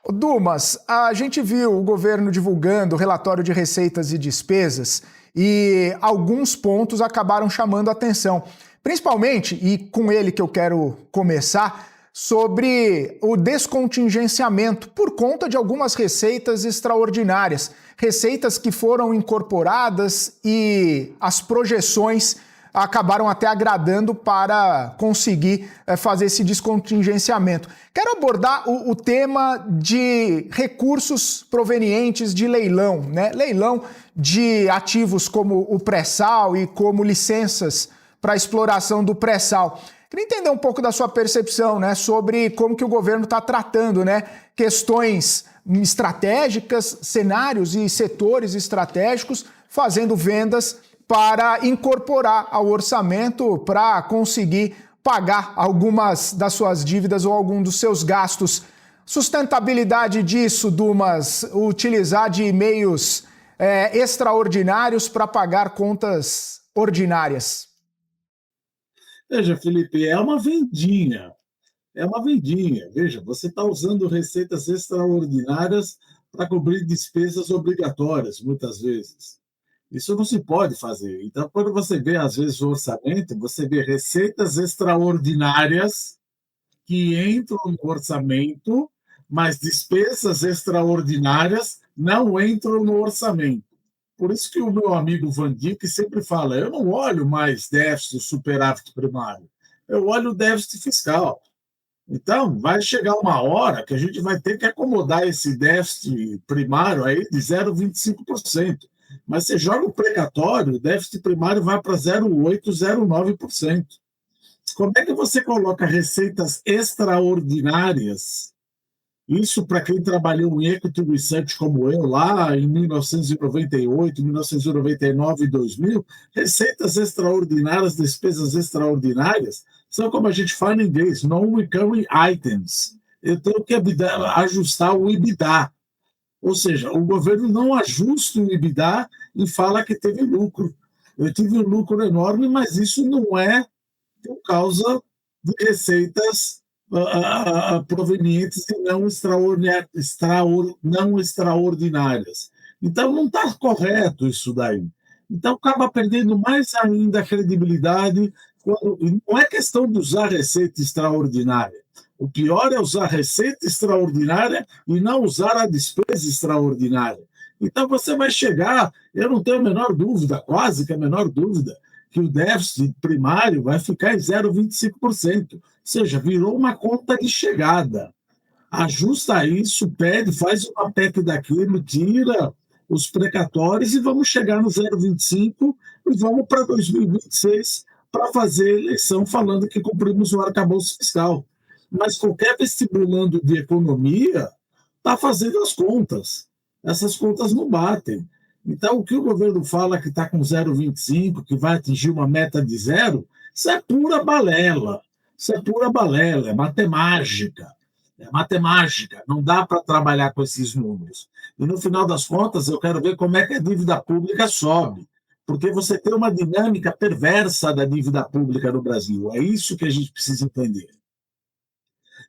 Dumas, a gente viu o governo divulgando o relatório de receitas e despesas e alguns pontos acabaram chamando a atenção. Principalmente, e com ele que eu quero começar, sobre o descontingenciamento por conta de algumas receitas extraordinárias. Receitas que foram incorporadas e as projeções acabaram até agradando para conseguir fazer esse descontingenciamento. Quero abordar o tema de recursos provenientes de leilão, né? Leilão de ativos como o pré-sal e como licenças para exploração do pré-sal. Queria entender um pouco da sua percepção, né, sobre como que o governo está tratando, né, questões estratégicas, cenários e setores estratégicos, fazendo vendas para incorporar ao orçamento para conseguir pagar algumas das suas dívidas ou algum dos seus gastos. Sustentabilidade disso, Dumas, utilizar de meios extraordinários para pagar contas ordinárias. Veja, Felipe, é uma vendinha. É uma vendinha. Veja, você está usando receitas extraordinárias para cobrir despesas obrigatórias, muitas vezes. Isso não se pode fazer. Então, quando você vê, às vezes, o orçamento, você vê receitas extraordinárias que entram no orçamento, mas despesas extraordinárias não entram no orçamento. Por isso que o meu amigo Van Dijk sempre fala, eu não olho mais déficit, superávit primário, eu olho o déficit fiscal. Então, vai chegar uma hora que a gente vai ter que acomodar esse déficit primário aí de 0,25%. Mas você joga o precatório, o déficit primário vai para 0,8%, 0,9%. Como é que você coloca receitas extraordinárias? Isso para quem trabalhou em equity research como eu, lá em 1998, 1999 e 2000, receitas extraordinárias, despesas extraordinárias, são como a gente fala em inglês, non-recurring items. Eu tenho que ajustar o EBITDA. Ou seja, o governo não ajusta o EBITDA e fala que teve lucro. Eu tive um lucro enorme, mas isso não é por causa de receitas provenientes e não extraordinárias. Então, não está correto isso daí. Então, acaba perdendo mais ainda a credibilidade. Não é questão de usar receita extraordinária. O pior é usar receita extraordinária e não usar a despesa extraordinária. Então, você vai chegar, eu não tenho a menor dúvida, quase que a menor dúvida, que o déficit primário vai ficar em 0,25%. Ou seja, virou uma conta de chegada. Ajusta isso, pede, faz uma PEC daquilo, tira os precatórios e vamos chegar no 0,25% e vamos para 2026 para fazer eleição falando que cumprimos o arcabouço fiscal. Mas qualquer vestibulando de economia está fazendo as contas. Essas contas não batem. Então, o que o governo fala que está com 0,25, que vai atingir uma meta de 0, isso é pura balela. Isso é pura balela, é matemática. É matemática, não dá para trabalhar com esses números. E, no final das contas, eu quero ver como é que a dívida pública sobe. Porque você tem uma dinâmica perversa da dívida pública no Brasil. É isso que a gente precisa entender.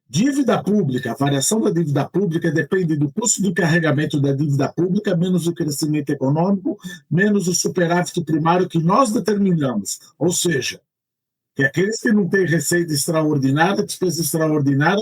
Dívida pública, a variação da dívida pública depende do custo de carregamento da dívida pública, menos o crescimento econômico, menos o superávit primário que nós determinamos. Ou seja, que aqueles que não têm receita extraordinária, despesa extraordinária,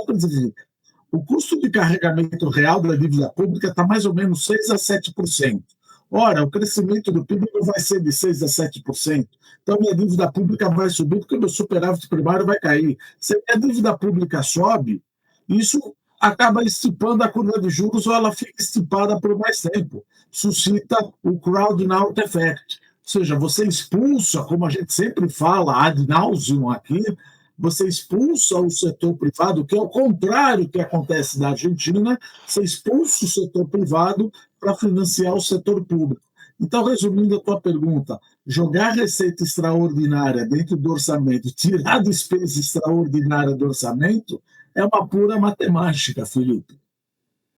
o custo de carregamento real da dívida pública está mais ou menos 6% a 7%. Ora, o crescimento do PIB não vai ser de 6% a 7%. Então, minha dívida pública vai subir porque o meu superávit primário vai cair. Se a minha dívida pública sobe, isso acaba estipando a curva de juros ou ela fica estipada por mais tempo. Suscita o crowding out effect. Ou seja, você expulsa, como a gente sempre fala, ad nauseam aqui, você expulsa o setor privado, que é o contrário do que acontece na Argentina, você expulsa o setor privado para financiar o setor público. Então, resumindo a tua pergunta, jogar receita extraordinária dentro do orçamento, tirar despesa extraordinária do orçamento, é uma pura matemática, Felipe.